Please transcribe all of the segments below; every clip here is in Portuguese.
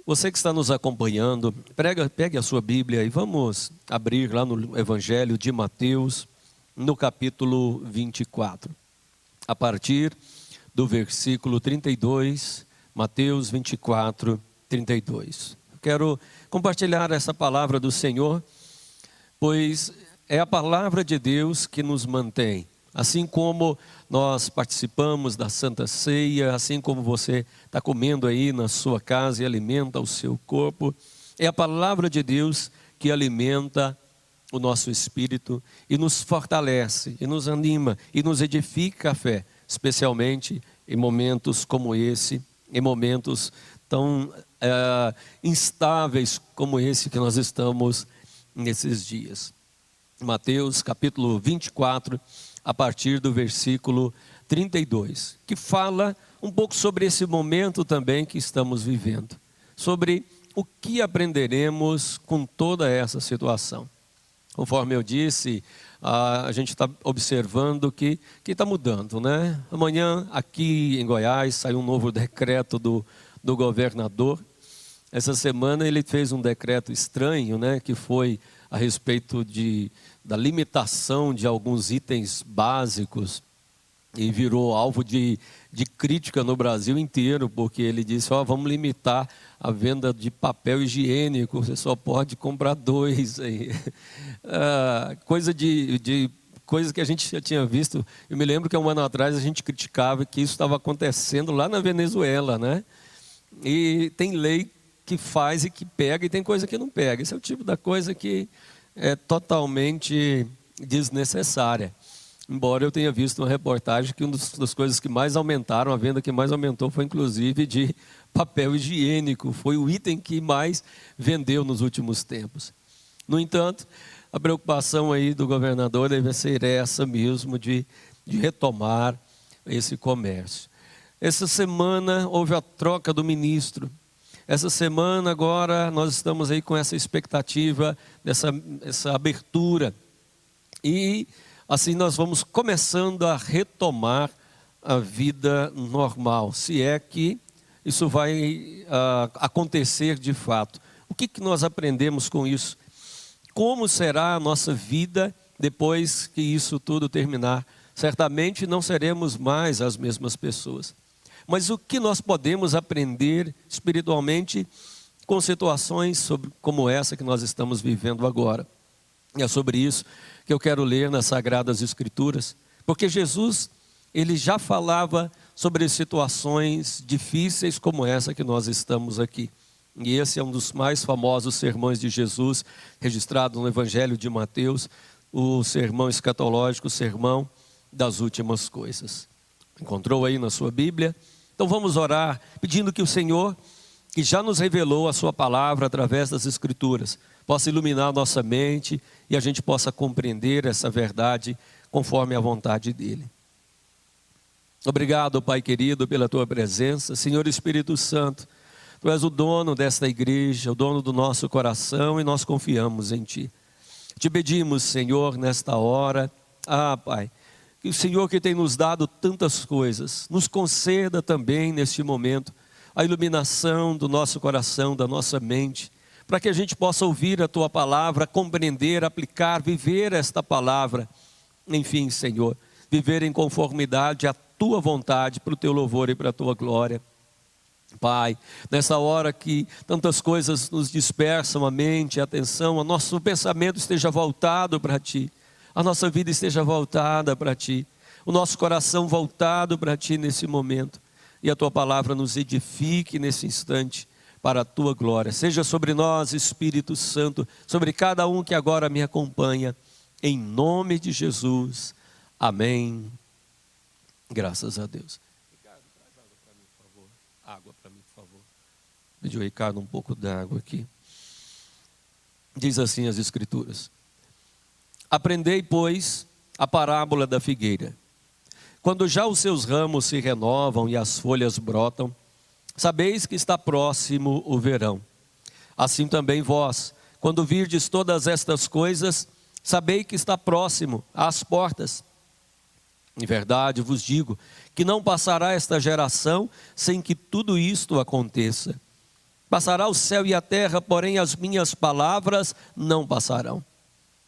Você que está nos acompanhando, pegue a sua Bíblia e vamos abrir lá no Evangelho de Mateus, no capítulo 24. A partir do versículo 32, Mateus 24, 32. Quero compartilhar essa palavra do Senhor, pois é a palavra de Deus que nos mantém. Assim como nós participamos da Santa Ceia, assim como você está comendo aí na sua casa e alimenta o seu corpo, é a palavra de Deus que alimenta o nosso espírito e nos fortalece, e nos anima, e nos edifica a fé, especialmente em momentos como esse, em momentos tão instáveis como esse que nós estamos nesses dias. Mateus capítulo 24, a partir do versículo 32, que fala um pouco sobre esse momento também que estamos vivendo, sobre o que aprenderemos com toda essa situação. Conforme eu disse, a gente está observando que está mudando, né? Amanhã aqui em Goiás saiu um novo decreto do governador. Essa semana ele fez um decreto estranho, né? Que foi a respeito da limitação de alguns itens básicos e virou alvo de crítica no Brasil inteiro, porque ele disse, vamos limitar a venda de papel higiênico, você só pode comprar 2 aí. Coisa que a gente já tinha visto. Eu me lembro que há um ano atrás a gente criticava que isso estava acontecendo lá na Venezuela, né? E tem lei que faz e que pega, e tem coisa que não pega. Esse é o tipo da coisa que é totalmente desnecessária. Embora eu tenha visto uma reportagem que uma das coisas que mais aumentaram, a venda que mais aumentou foi inclusive de papel higiênico. Foi o item que mais vendeu nos últimos tempos. No entanto, a preocupação aí do governador deve ser essa mesmo, de retomar esse comércio. Essa semana houve a troca do ministro. Essa semana agora nós estamos aí com essa expectativa essa abertura. E assim nós vamos começando a retomar a vida normal, se é que isso vai acontecer de fato. O que nós aprendemos com isso? Como será a nossa vida depois que isso tudo terminar? Certamente não seremos mais as mesmas pessoas. Mas o que nós podemos aprender espiritualmente com situações como essa que nós estamos vivendo agora? E é sobre isso que eu quero ler nas Sagradas Escrituras, porque Jesus, ele já falava sobre situações difíceis como essa que nós estamos aqui. E esse é um dos mais famosos sermões de Jesus, registrado no Evangelho de Mateus, o sermão escatológico, o sermão das últimas coisas. Encontrou aí na sua Bíblia? Então vamos orar, pedindo que o Senhor, que já nos revelou a sua palavra através das Escrituras, possa iluminar a nossa mente e a gente possa compreender essa verdade conforme a vontade dEle. Obrigado, Pai querido, pela Tua presença. Senhor Espírito Santo, Tu és o dono desta igreja, o dono do nosso coração, e nós confiamos em Ti. Te pedimos, Senhor, nesta hora, Pai, que o Senhor que tem nos dado tantas coisas, nos conceda também neste momento a iluminação do nosso coração, da nossa mente, para que a gente possa ouvir a Tua palavra, compreender, aplicar, viver esta palavra. Enfim, Senhor, viver em conformidade à Tua vontade, para o Teu louvor e para a Tua glória. Pai, nessa hora que tantas coisas nos dispersam a mente, a atenção, o nosso pensamento esteja voltado para Ti. A nossa vida esteja voltada para Ti, o nosso coração voltado para Ti nesse momento, e a Tua palavra nos edifique nesse instante para a Tua glória. Seja sobre nós, Espírito Santo, sobre cada um que agora me acompanha, em nome de Jesus, amém. Graças a Deus. Ricardo, traz água para mim, por favor. Água para mim, por favor. Pediu Ricardo um pouco d'água aqui. Diz assim as Escrituras: aprendei, pois, a parábola da figueira. Quando já os seus ramos se renovam e as folhas brotam, sabeis que está próximo o verão. Assim também vós, quando virdes todas estas coisas, sabei que está próximo às portas. Em verdade vos digo que não passará esta geração sem que tudo isto aconteça. Passará o céu e a terra, porém as minhas palavras não passarão.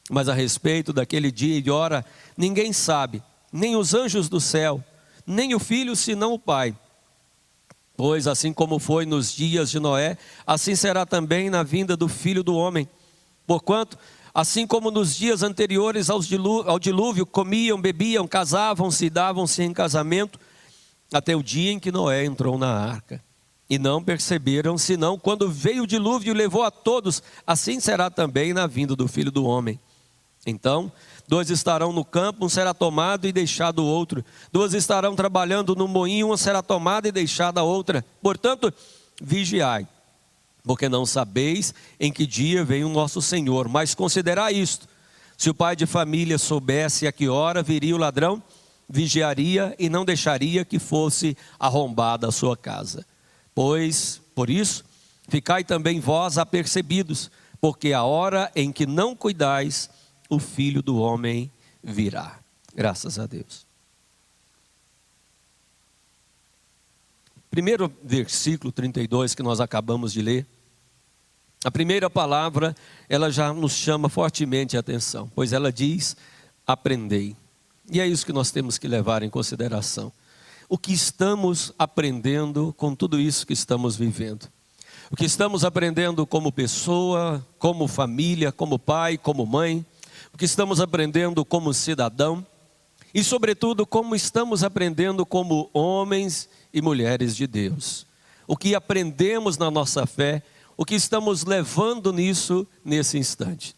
Mas a respeito daquele dia e hora, ninguém sabe, nem os anjos do céu, nem o Filho, senão o Pai. Pois assim como foi nos dias de Noé, assim será também na vinda do Filho do Homem. Porquanto, assim como nos dias anteriores ao dilúvio, comiam, bebiam, casavam-se e davam-se em casamento, até o dia em que Noé entrou na arca. E não perceberam, senão quando veio o dilúvio e levou a todos, assim será também na vinda do Filho do Homem. Então, 2 estarão no campo, um será tomado e deixado o outro. 2 estarão trabalhando no moinho, uma será tomada e deixada a outra. Portanto, vigiai, porque não sabeis em que dia vem o nosso Senhor. Mas considerai isto: se o pai de família soubesse a que hora viria o ladrão, vigiaria e não deixaria que fosse arrombada a sua casa. Pois, por isso, ficai também vós apercebidos, porque a hora em que não cuidais, o Filho do Homem virá. Graças a Deus. Primeiro versículo 32 que nós acabamos de ler. A primeira palavra, ela já nos chama fortemente a atenção, pois ela diz: aprendei. E é isso que nós temos que levar em consideração. O que estamos aprendendo com tudo isso que estamos vivendo. O que estamos aprendendo como pessoa, como família, como pai, como mãe. O que estamos aprendendo como cidadão. E sobretudo, como estamos aprendendo como homens e mulheres de Deus. O que aprendemos na nossa fé, o que estamos levando nisso nesse instante.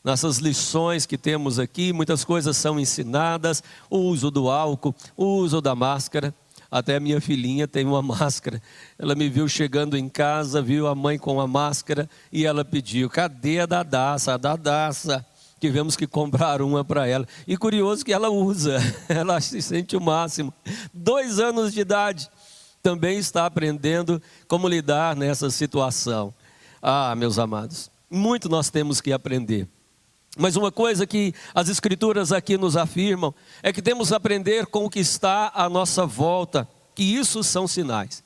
Nessas lições que temos aqui, muitas coisas são ensinadas: o uso do álcool, o uso da máscara. Até a minha filhinha tem uma máscara. Ela me viu chegando em casa, viu a mãe com a máscara e ela pediu: cadê a Dadaça? A Dadaça. Tivemos que comprar uma para ela. E curioso que ela usa, ela se sente o máximo. 2 anos de idade, também está aprendendo como lidar nessa situação. Ah, meus amados, muito nós temos que aprender. Mas uma coisa que as Escrituras aqui nos afirmam é que temos que aprender com o que está à nossa volta, que isso são sinais.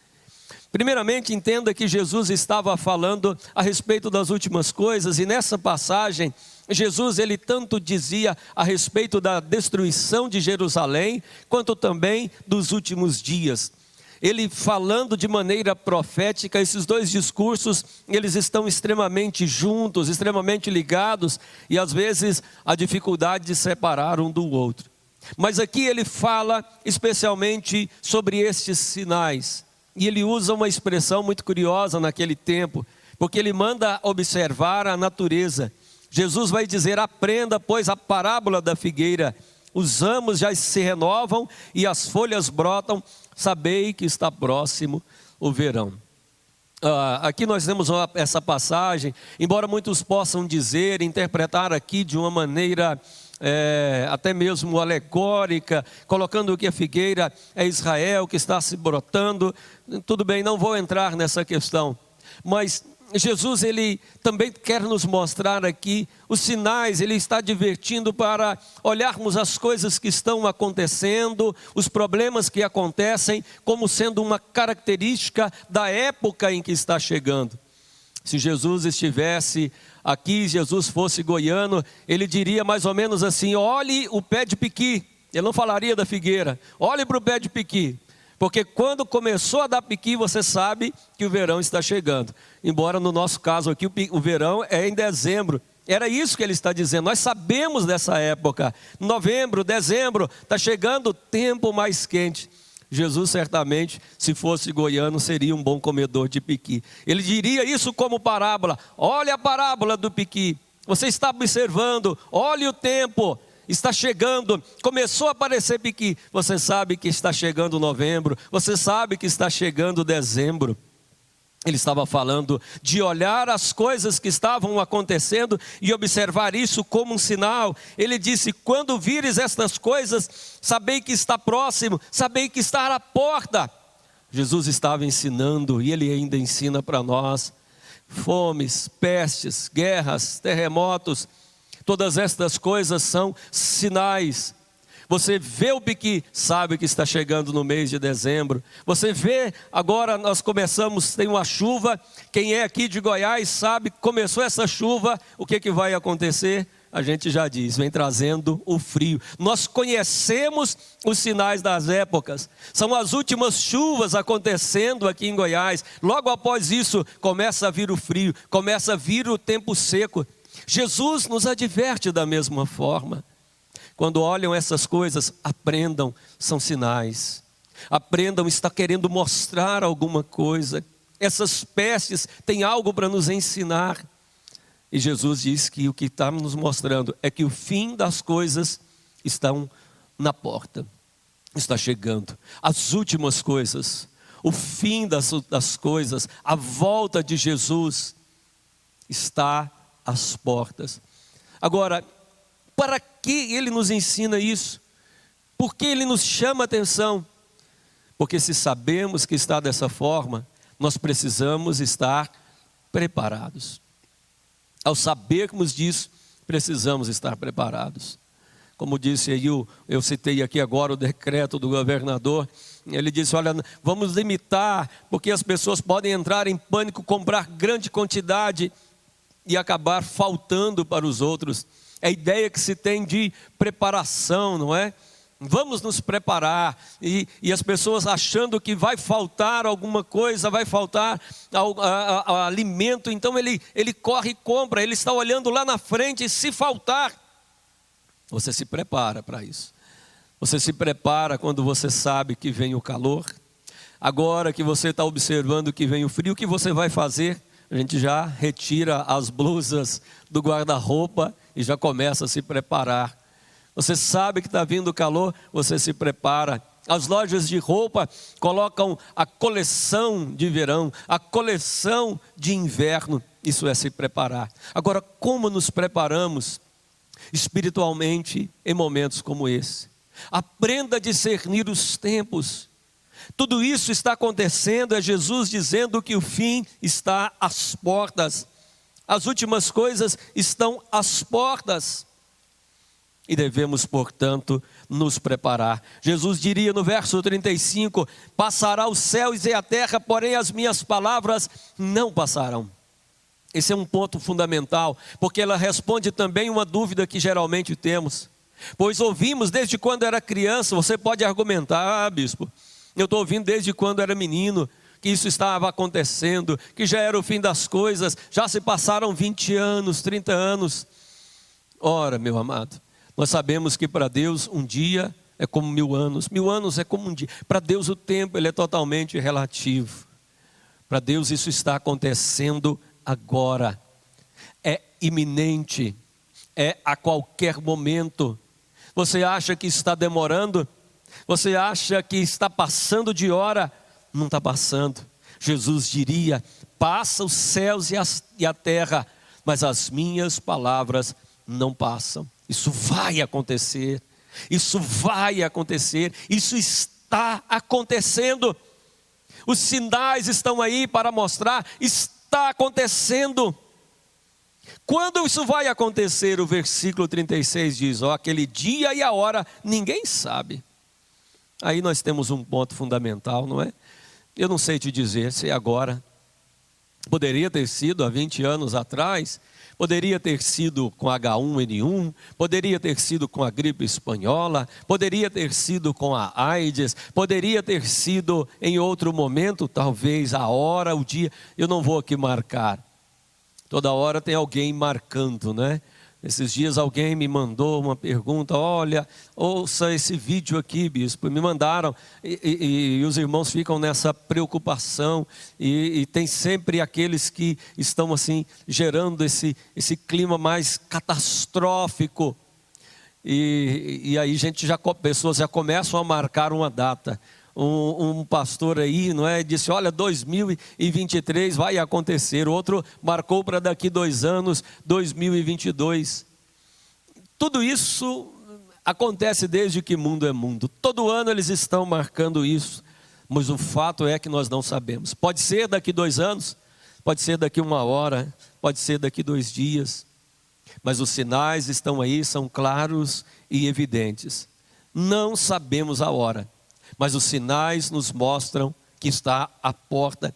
Primeiramente, entenda que Jesus estava falando a respeito das últimas coisas, e nessa passagem, Jesus ele tanto dizia a respeito da destruição de Jerusalém, quanto também dos últimos dias. Ele falando de maneira profética, esses 2 discursos, eles estão extremamente juntos, extremamente ligados, e às vezes a dificuldade de separar um do outro. Mas aqui ele fala especialmente sobre estes sinais, e ele usa uma expressão muito curiosa naquele tempo, porque ele manda observar a natureza. Jesus vai dizer: aprenda, pois, a parábola da figueira. Os ramos já se renovam e as folhas brotam, sabei que está próximo o verão. Aqui nós temos essa passagem, embora muitos possam dizer, interpretar aqui de uma maneira até mesmo alegórica, colocando que a figueira é Israel que está se brotando. Tudo bem, não vou entrar nessa questão, mas Jesus ele também quer nos mostrar aqui os sinais. Ele está advertindo para olharmos as coisas que estão acontecendo, os problemas que acontecem, como sendo uma característica da época em que está chegando. Se Jesus estivesse aqui, Jesus fosse goiano, ele diria mais ou menos assim: olhe o pé de piqui. Ele não falaria da figueira, olhe para o pé de piqui. Porque quando começou a dar piqui, você sabe que o verão está chegando. Embora no nosso caso aqui o verão é em dezembro. Era isso que ele está dizendo. Nós sabemos dessa época. Novembro, dezembro, está chegando o tempo mais quente. Jesus certamente, se fosse goiano, seria um bom comedor de piqui. Ele diria isso como parábola: olha a parábola do piqui. Você está observando, olhe o tempo. Está chegando, começou a aparecer piqui. Você sabe que está chegando novembro, você sabe que está chegando dezembro. Ele estava falando de olhar as coisas que estavam acontecendo e observar isso como um sinal. Ele disse: quando vires estas coisas, sabei que está próximo, sabei que está à porta. Jesus estava ensinando, e ele ainda ensina para nós: fomes, pestes, guerras, terremotos, todas estas coisas são sinais. Você vê o piqui, sabe que está chegando no mês de dezembro. Você vê, agora nós começamos, tem uma chuva. Quem é aqui de Goiás sabe, começou essa chuva, o que vai acontecer? A gente já diz, vem trazendo o frio. Nós conhecemos os sinais das épocas. São as últimas chuvas acontecendo aqui em Goiás. Logo após isso, começa a vir o frio, começa a vir o tempo seco. Jesus nos adverte da mesma forma. Quando olham essas coisas, aprendam, são sinais. Aprendam, está querendo mostrar alguma coisa. Essas pestes têm algo para nos ensinar. E Jesus diz que o que está nos mostrando é que o fim das coisas estão na porta. Está chegando. As últimas coisas, o fim das coisas, a volta de Jesus está às portas. Agora, para que ele nos ensina isso? Por que ele nos chama a atenção? Porque se sabemos que está dessa forma, nós precisamos estar preparados. Ao sabermos disso, precisamos estar preparados. Como disse aí, eu citei aqui agora o decreto do governador. Ele disse, olha, vamos limitar, porque as pessoas podem entrar em pânico, comprar grande quantidade e acabar faltando para os outros. É a ideia que se tem de preparação, não é? Vamos nos preparar, e as pessoas achando que vai faltar alguma coisa, vai faltar alimento, então ele corre e compra, ele está olhando lá na frente, e se faltar, você se prepara para isso. Você se prepara quando você sabe que vem o calor. Agora que você está observando que vem o frio, o que você vai fazer? A gente já retira as blusas do guarda-roupa e já começa a se preparar. Você sabe que está vindo o calor, você se prepara. As lojas de roupa colocam a coleção de verão, a coleção de inverno. Isso é se preparar. Agora, como nos preparamos espiritualmente em momentos como esse? Aprenda a discernir os tempos. Tudo isso está acontecendo, é Jesus dizendo que o fim está às portas. As últimas coisas estão às portas. E devemos, portanto, nos preparar. Jesus diria no verso 35, passará os céus e a terra, porém as minhas palavras não passarão. Esse é um ponto fundamental, porque ela responde também uma dúvida que geralmente temos. Pois ouvimos desde quando era criança, você pode argumentar, bispo, eu estou ouvindo desde quando era menino, que isso estava acontecendo, que já era o fim das coisas, já se passaram 20 anos, 30 anos. Ora, meu amado, nós sabemos que para Deus um dia é como 1000 anos, 1000 anos é como um dia. Para Deus o tempo ele é totalmente relativo. Para Deus isso está acontecendo agora, é iminente, é a qualquer momento. Você acha que está demorando? Você acha que está passando de hora? Não está passando. Jesus diria, passa os céus e a terra, mas as minhas palavras não passam. Isso vai acontecer, isso vai acontecer, isso está acontecendo. Os sinais estão aí para mostrar, está acontecendo. Quando isso vai acontecer? O versículo 36 diz, aquele dia e a hora ninguém sabe. Aí nós temos um ponto fundamental, não é? Eu não sei te dizer se é agora. Poderia ter sido há 20 anos atrás, poderia ter sido com H1N1, poderia ter sido com a gripe espanhola, poderia ter sido com a AIDS, poderia ter sido em outro momento, talvez a hora, o dia, eu não vou aqui marcar. Toda hora tem alguém marcando, né? Esses dias alguém me mandou uma pergunta, olha, ouça esse vídeo aqui, bispo, me mandaram, e os irmãos ficam nessa preocupação, e tem sempre aqueles que estão assim, gerando esse clima mais catastrófico, e aí pessoas já começam a marcar uma data. Um pastor aí, não é, disse, olha, 2023 vai acontecer. Outro marcou para daqui 2 anos, 2022. Tudo isso acontece desde que mundo é mundo. Todo ano eles estão marcando isso, mas o fato é que nós não sabemos. Pode ser daqui 2 anos, pode ser daqui 1 hora, pode ser daqui 2 dias, mas os sinais estão aí, são claros e evidentes. Não sabemos a hora, mas os sinais nos mostram que está à porta.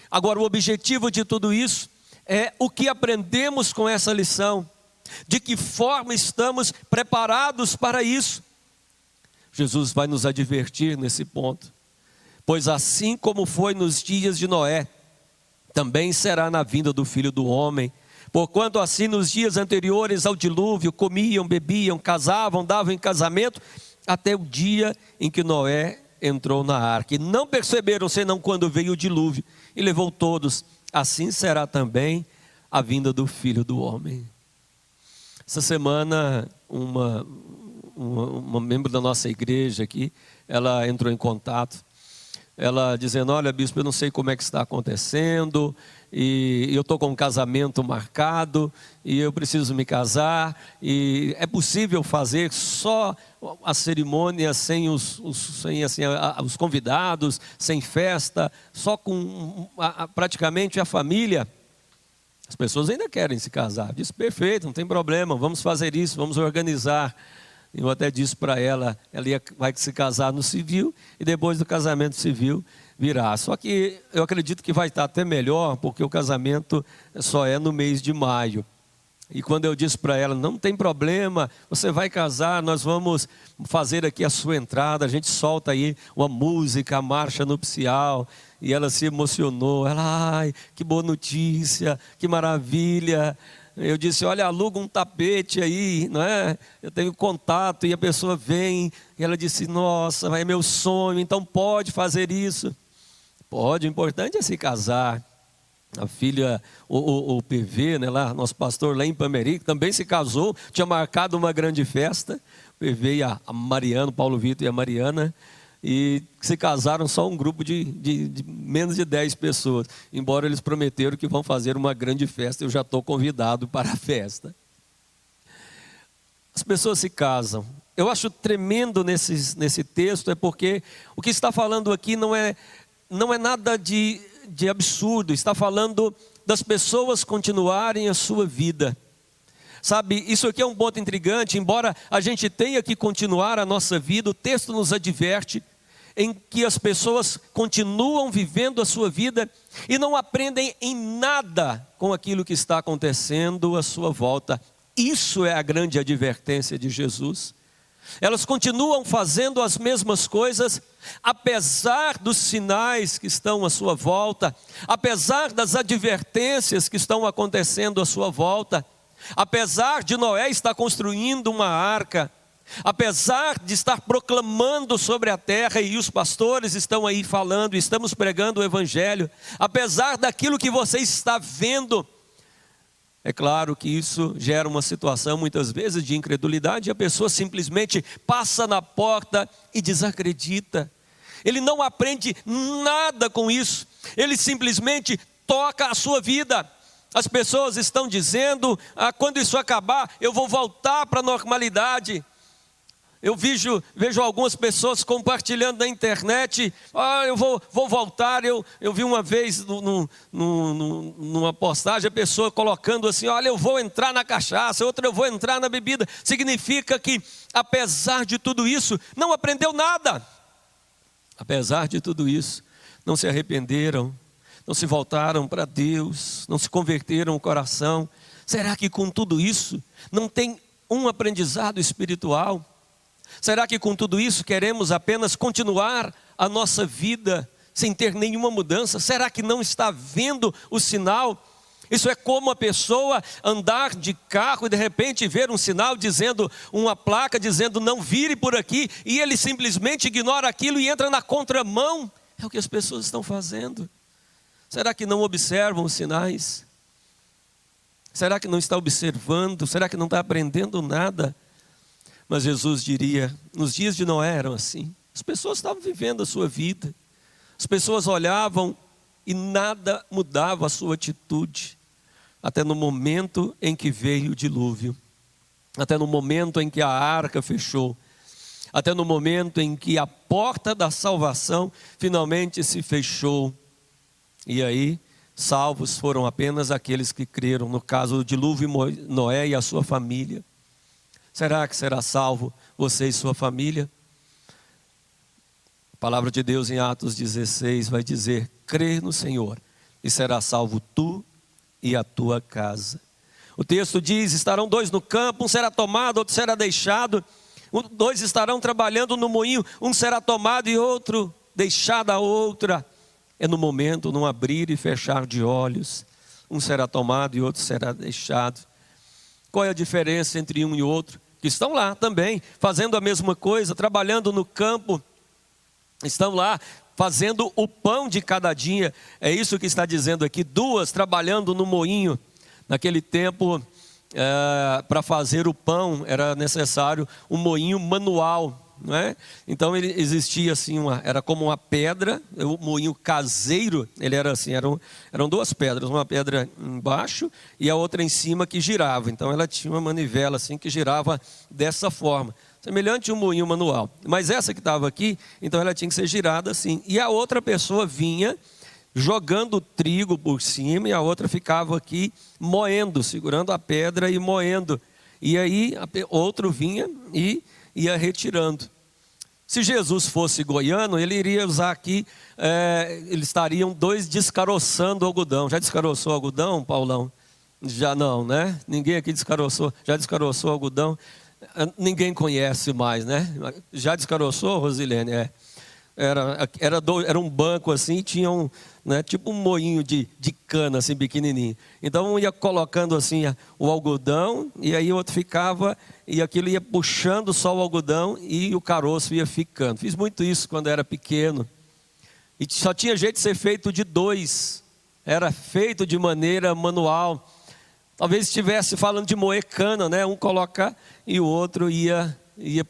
Agora, o objetivo de tudo isso é o que aprendemos com essa lição. De que forma estamos preparados para isso? Jesus vai nos advertir nesse ponto. Pois assim como foi nos dias de Noé, também será na vinda do Filho do Homem. Porquanto assim nos dias anteriores ao dilúvio, comiam, bebiam, casavam, davam em casamento, até o dia em que Noé entrou na arca. E não perceberam senão quando veio o dilúvio e levou todos. Assim será também a vinda do Filho do Homem. Essa semana, uma membro da nossa igreja aqui, ela entrou em contato. Ela dizendo, olha bispo, eu não sei como é que está acontecendo, e eu estou com um casamento marcado, e eu preciso me casar, e é possível fazer só a cerimônia sem os convidados, sem festa, só com praticamente a família? As pessoas ainda querem se casar. Disse, perfeito, não tem problema, vamos fazer isso, vamos organizar. Eu até disse para ela, vai se casar no civil e depois do casamento civil virá. Só que eu acredito que vai estar até melhor, porque o casamento só é no mês de maio. E quando eu disse para ela, não tem problema, você vai casar, nós vamos fazer aqui a sua entrada, a gente solta aí uma música, a marcha nupcial. E ela se emocionou, ai, que boa notícia, que maravilha. Eu disse, olha, aluga um tapete aí, não é? Eu tenho contato e a pessoa vem. E ela disse, nossa, é meu sonho, então pode fazer isso. Pode, o importante é se casar. A filha, o PV, né, lá, nosso pastor lá em Pameri, também se casou, tinha marcado uma grande festa. O PV e a Mariana, Paulo Vitor e a Mariana, e se casaram só um grupo de menos de 10 pessoas, embora eles prometeram que vão fazer uma grande festa. Eu já estou convidado para a festa. As pessoas se casam. Eu acho tremendo nesse texto, é porque o que está falando aqui não é nada de absurdo, está falando das pessoas continuarem a sua vida. Sabe, isso aqui é um ponto intrigante, embora a gente tenha que continuar a nossa vida, o texto nos adverte em que as pessoas continuam vivendo a sua vida e não aprendem em nada com aquilo que está acontecendo à sua volta. Isso é a grande advertência de Jesus. Elas continuam fazendo as mesmas coisas, apesar dos sinais que estão à sua volta, apesar das advertências que estão acontecendo à sua volta, apesar de Noé estar construindo uma arca, apesar de estar proclamando sobre a terra, e os pastores estão aí falando, estamos pregando o evangelho, apesar daquilo que você está vendo, é claro que isso gera uma situação muitas vezes de incredulidade, e a pessoa simplesmente passa na porta e desacredita. Ele não aprende nada com isso, ele simplesmente toca a sua vida. As pessoas estão dizendo, quando isso acabar, eu vou voltar para a normalidade. Eu vejo algumas pessoas compartilhando na internet, eu vou voltar. Eu vi uma vez numa postagem a pessoa colocando assim, olha, eu vou entrar na cachaça, outra eu vou entrar na bebida. Significa que apesar de tudo isso, não aprendeu nada. Apesar de tudo isso, não se arrependeram, não se voltaram para Deus, não se converteram o coração. Será que com tudo isso não tem um aprendizado espiritual? Será que com tudo isso queremos apenas continuar a nossa vida sem ter nenhuma mudança? Será que não está vendo o sinal? Isso é como a pessoa andar de carro e de repente ver um sinal dizendo, uma placa dizendo não vire por aqui, e ele simplesmente ignora aquilo e entra na contramão. É o que as pessoas estão fazendo. Será que não observam os sinais? Será que não está observando? Será que não está aprendendo nada? Mas Jesus diria, nos dias de Noé eram assim. As pessoas estavam vivendo a sua vida. As pessoas olhavam e nada mudava a sua atitude. Até no momento em que veio o dilúvio. Até no momento em que a arca fechou. Até no momento em que a porta da salvação finalmente se fechou. E aí, salvos foram apenas aqueles que creram. No caso do dilúvio, Noé e a sua família. Será que será salvo você e sua família? A palavra de Deus em Atos 16 vai dizer: crê no Senhor e será salvo tu e a tua casa. O texto diz: estarão dois no campo, um será tomado, outro será deixado. Dois estarão trabalhando no moinho, um será tomado e outro deixado a outra. É no momento, num abrir e fechar de olhos. Um será tomado e outro será deixado. Qual é a diferença entre um e outro? Que estão lá também, fazendo a mesma coisa, trabalhando no campo. Estão lá fazendo o pão de cada dia. É isso que está dizendo aqui. Duas trabalhando no moinho. Naquele tempo, para fazer o pão, era necessário um moinho manual, não é? Então ele existia assim, era como uma pedra, o moinho caseiro, ele era assim, eram duas pedras, uma pedra embaixo e a outra em cima que girava. Então ela tinha uma manivela assim que girava dessa forma, semelhante a um moinho manual. Mas essa que estava aqui, então ela tinha que ser girada assim. E a outra pessoa vinha jogando trigo por cima e a outra ficava aqui moendo, segurando a pedra e moendo. E aí outro vinha e ia retirando. Se Jesus fosse goiano, ele iria usar aqui, eles estariam dois descaroçando algodão. Já descaroçou algodão, Paulão? Já não, né? Ninguém aqui descaroçou. Já descaroçou algodão? Ninguém conhece mais, né? Já descaroçou, Rosilene? Era um banco assim, tinha tipo um moinho de cana assim pequenininho. Então um ia colocando assim o algodão e aí o outro ficava e aquilo ia puxando só o algodão e o caroço ia ficando. Fiz muito isso quando era pequeno e só tinha jeito de ser feito de dois. Era feito de maneira manual. Talvez estivesse falando de moer cana, né? Um coloca e o outro ia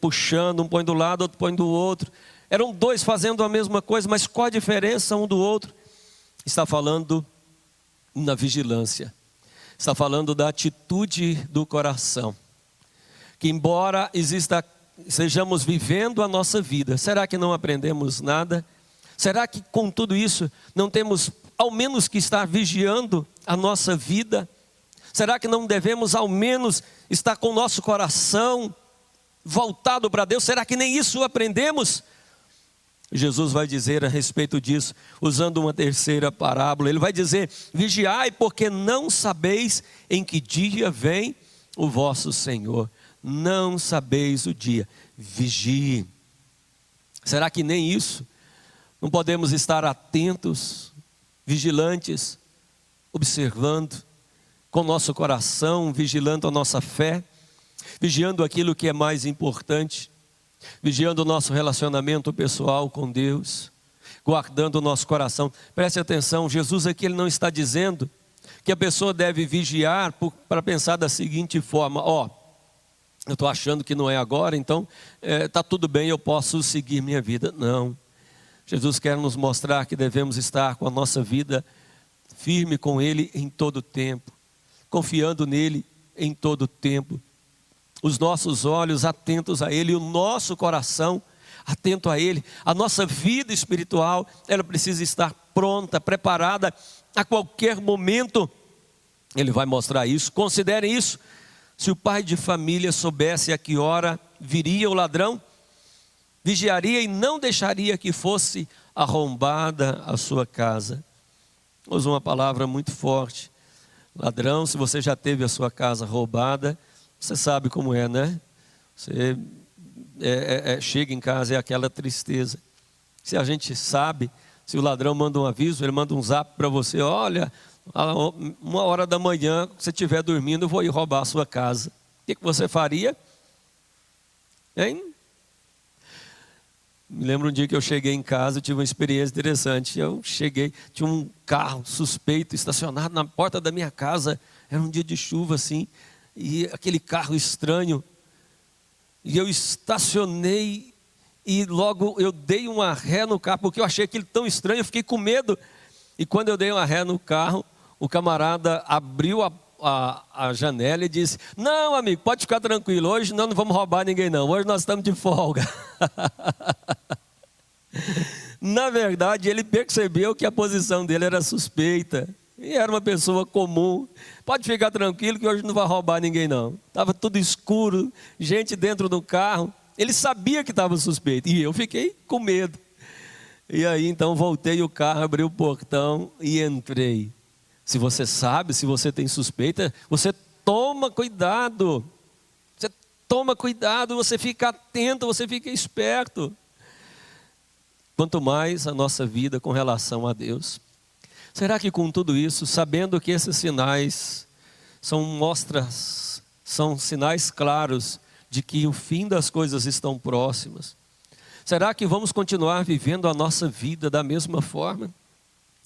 puxando, um põe do lado, outro põe do outro. Eram dois fazendo a mesma coisa, mas qual a diferença um do outro? Está falando na vigilância. Está falando da atitude do coração. Que embora estejamos vivendo a nossa vida, será que não aprendemos nada? Será que com tudo isso não temos ao menos que estar vigiando a nossa vida? Será que não devemos ao menos estar com o nosso coração voltado para Deus? Será que nem isso aprendemos? Jesus vai dizer a respeito disso, usando uma terceira parábola. Ele vai dizer: vigiai, porque não sabeis em que dia vem o vosso Senhor. Não sabeis o dia. Vigie. Será que nem isso? Não podemos estar atentos, vigilantes, observando, com nosso coração, vigilando a nossa fé, vigiando aquilo que é mais importante, vigiando o nosso relacionamento pessoal com Deus, guardando o nosso coração. Preste atenção, Jesus aqui ele não está dizendo que a pessoa deve vigiar para pensar da seguinte forma: eu estou achando que não é agora, então está tudo bem, eu posso seguir minha vida. Não, Jesus quer nos mostrar que devemos estar com a nossa vida firme com Ele em todo o tempo, confiando nele em todo o tempo, os nossos olhos atentos a Ele, o nosso coração atento a Ele. A nossa vida espiritual, ela precisa estar pronta, preparada a qualquer momento. Ele vai mostrar isso. Considerem isso: se o pai de família soubesse a que hora viria o ladrão, vigiaria e não deixaria que fosse arrombada a sua casa. Usa uma palavra muito forte. Ladrão, se você já teve a sua casa roubada, você sabe como é, né? Você chega em casa, é aquela tristeza. Se a gente sabe, se o ladrão manda um aviso, ele manda um zap para você: olha, 1h da manhã, se você estiver dormindo, eu vou ir roubar a sua casa. O que você faria? Hein? Me lembro um dia que eu cheguei em casa, eu tive uma experiência interessante. Eu cheguei, tinha um carro suspeito estacionado na porta da minha casa. Era um dia de chuva assim, e aquele carro estranho. E eu estacionei e logo eu dei uma ré no carro, porque eu achei aquilo tão estranho, eu fiquei com medo. E quando eu dei uma ré no carro, o camarada abriu a janela e disse: não, amigo, pode ficar tranquilo, hoje nós não vamos roubar ninguém não, hoje nós estamos de folga. Na verdade, ele percebeu que a posição dele era suspeita. E era uma pessoa comum. Pode ficar tranquilo que hoje não vai roubar ninguém não. Estava tudo escuro, gente dentro do carro. Ele sabia que estava suspeito e eu fiquei com medo. E aí então voltei o carro, abri o portão e entrei. Se você sabe, se você tem suspeita, você toma cuidado. Você toma cuidado, você fica atento, você fica esperto. Quanto mais a nossa vida com relação a Deus. Será que com tudo isso, sabendo que esses sinais são mostras, são sinais claros de que o fim das coisas estão próximas, será que vamos continuar vivendo a nossa vida da mesma forma?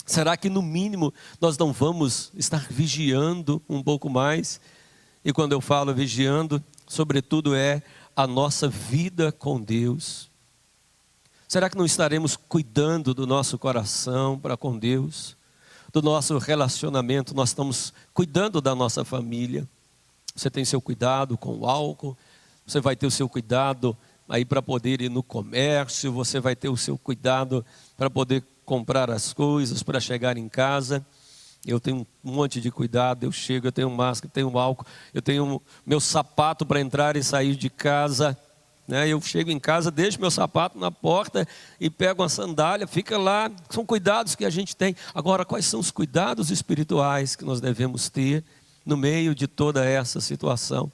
Será que no mínimo nós não vamos estar vigiando um pouco mais? E quando eu falo vigiando, sobretudo é a nossa vida com Deus. Será que não estaremos cuidando do nosso coração para com Deus? Do nosso relacionamento, nós estamos cuidando da nossa família. Você tem seu cuidado com o álcool, você vai ter o seu cuidado aí para poder ir no comércio, você vai ter o seu cuidado para poder comprar as coisas, para chegar em casa. Eu tenho um monte de cuidado, eu chego, eu tenho máscara, eu tenho álcool, eu tenho meu sapato para entrar e sair de casa. Eu chego em casa, deixo meu sapato na porta e pego uma sandália, fica lá. São cuidados que a gente tem. Agora, quais são os cuidados espirituais que nós devemos ter no meio de toda essa situação?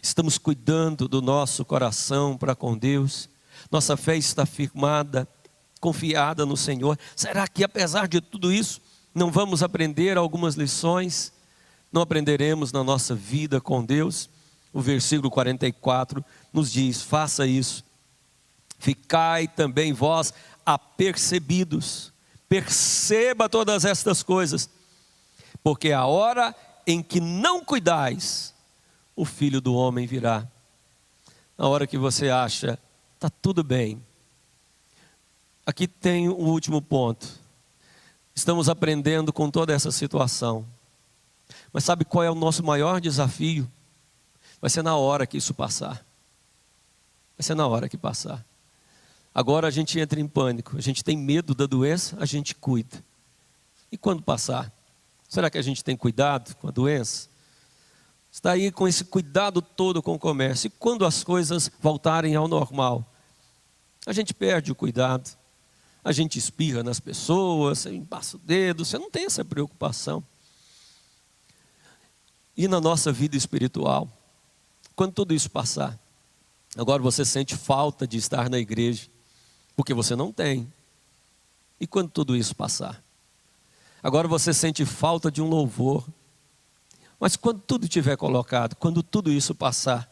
Estamos cuidando do nosso coração para com Deus? Nossa fé está firmada, confiada no Senhor? Será que apesar de tudo isso, não vamos aprender algumas lições? Não aprenderemos na nossa vida com Deus? O versículo 44 nos diz: faça isso, ficai também vós apercebidos, perceba todas estas coisas, porque a hora em que não cuidais, o Filho do Homem virá. Na hora que você acha, está tudo bem. Aqui tem o último ponto. Estamos aprendendo com toda essa situação. Mas sabe qual é o nosso maior desafio? Vai ser na hora que isso passar. Vai ser na hora que passar. Agora a gente entra em pânico. A gente tem medo da doença, a gente cuida. E quando passar? Será que a gente tem cuidado com a doença? Está aí com esse cuidado todo com o comércio. E quando as coisas voltarem ao normal? A gente perde o cuidado. A gente espirra nas pessoas, você passa o dedo, você não tem essa preocupação. E na nossa vida espiritual? Quando tudo isso passar, agora você sente falta de estar na igreja, porque você não tem. E quando tudo isso passar? Agora você sente falta de um louvor. Mas quando tudo estiver colocado, quando tudo isso passar,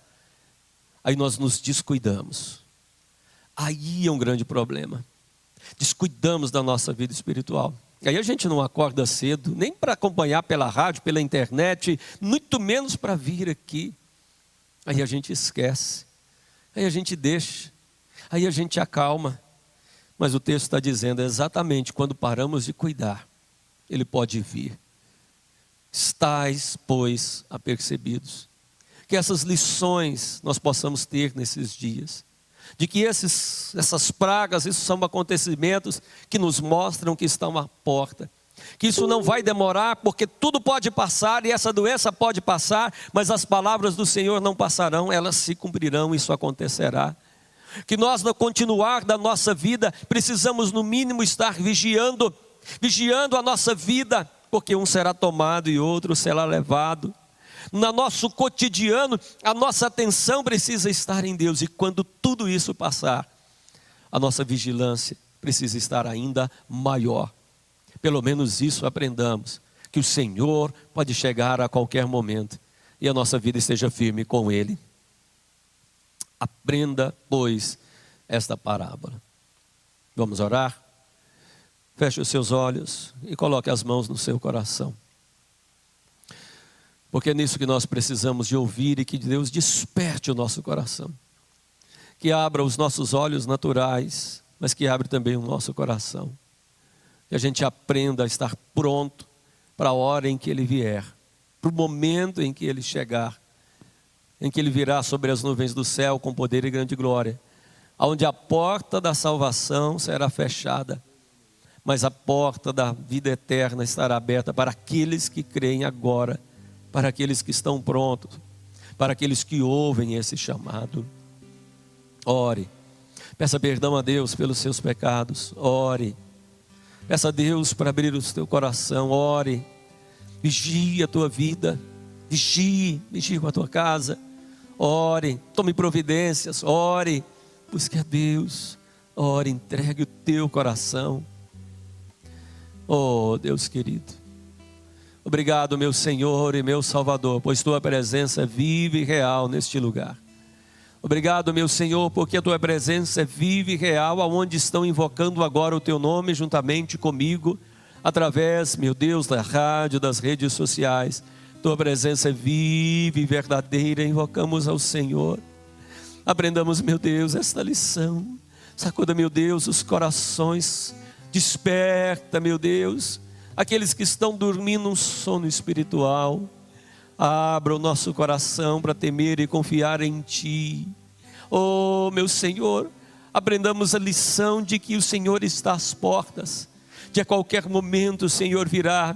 aí nós nos descuidamos. Aí é um grande problema. Descuidamos da nossa vida espiritual. Aí a gente não acorda cedo, nem para acompanhar pela rádio, pela internet, muito menos para vir aqui. Aí a gente esquece, aí a gente deixa, aí a gente acalma. Mas o texto está dizendo exatamente quando paramos de cuidar, ele pode vir. Estais, pois, apercebidos. Que essas lições nós possamos ter nesses dias. De que essas pragas, isso são acontecimentos que nos mostram que estão à porta. Que isso não vai demorar, porque tudo pode passar e essa doença pode passar, mas as palavras do Senhor não passarão, elas se cumprirão, isso acontecerá. Que nós, no continuar da nossa vida, precisamos no mínimo estar vigiando a nossa vida, porque um será tomado e outro será levado. No nosso cotidiano, a nossa atenção precisa estar em Deus, e quando tudo isso passar, a nossa vigilância precisa estar ainda maior. Pelo menos isso aprendamos, que o Senhor pode chegar a qualquer momento e a nossa vida esteja firme com Ele. Aprenda, pois, esta parábola. Vamos orar? Feche os seus olhos e coloque as mãos no seu coração. Porque é nisso que nós precisamos de ouvir e que Deus desperte o nosso coração. Que abra os nossos olhos naturais, mas que abra também o nosso coração. Que a gente aprenda a estar pronto para a hora em que Ele vier, para o momento em que Ele chegar, em que Ele virá sobre as nuvens do céu com poder e grande glória, onde a porta da salvação será fechada, mas a porta da vida eterna estará aberta para aqueles que creem agora, para aqueles que estão prontos, para aqueles que ouvem esse chamado. Ore, peça perdão a Deus pelos seus pecados, ore, peça a Deus para abrir o teu coração, ore, vigie a tua vida, vigie com a tua casa, ore, tome providências, ore, busque a Deus, ore, entregue o teu coração. Oh Deus querido, obrigado meu Senhor e meu Salvador, pois tua presença é viva e real neste lugar. Obrigado meu Senhor, porque a tua presença é viva e real, aonde estão invocando agora o teu nome juntamente comigo, através, meu Deus, da rádio, das redes sociais. Tua presença é viva e verdadeira, invocamos ao Senhor. Aprendamos, meu Deus, esta lição. Sacuda, meu Deus, os corações. Desperta, meu Deus, aqueles que estão dormindo um sono espiritual. Abra o nosso coração para temer e confiar em Ti. Oh, meu Senhor, aprendamos a lição de que o Senhor está às portas. De a qualquer momento o Senhor virá.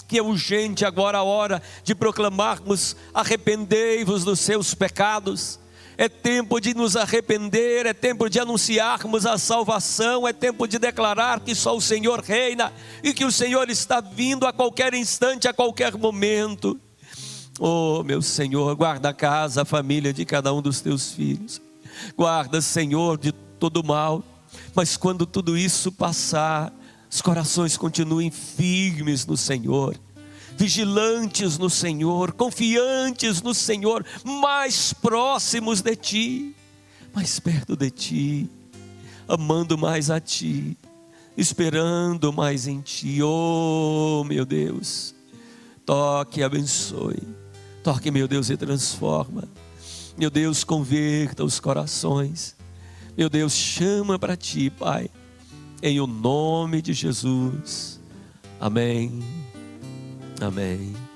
Que é urgente agora a hora de proclamarmos: arrependei-vos dos seus pecados. É tempo de nos arrepender, é tempo de anunciarmos a salvação, é tempo de declarar que só o Senhor reina e que o Senhor está vindo a qualquer instante, a qualquer momento. Oh meu Senhor, guarda a casa, a família de cada um dos teus filhos, guarda, Senhor, de todo mal, mas quando tudo isso passar, os corações continuem firmes no Senhor, vigilantes no Senhor, confiantes no Senhor, mais próximos de Ti, mais perto de Ti, amando mais a Ti, esperando mais em Ti. Oh meu Deus, toque e abençoe, toque, meu Deus, e transforma, meu Deus, converta os corações, meu Deus, chama para Ti, Pai, em o nome de Jesus, amém. Amém.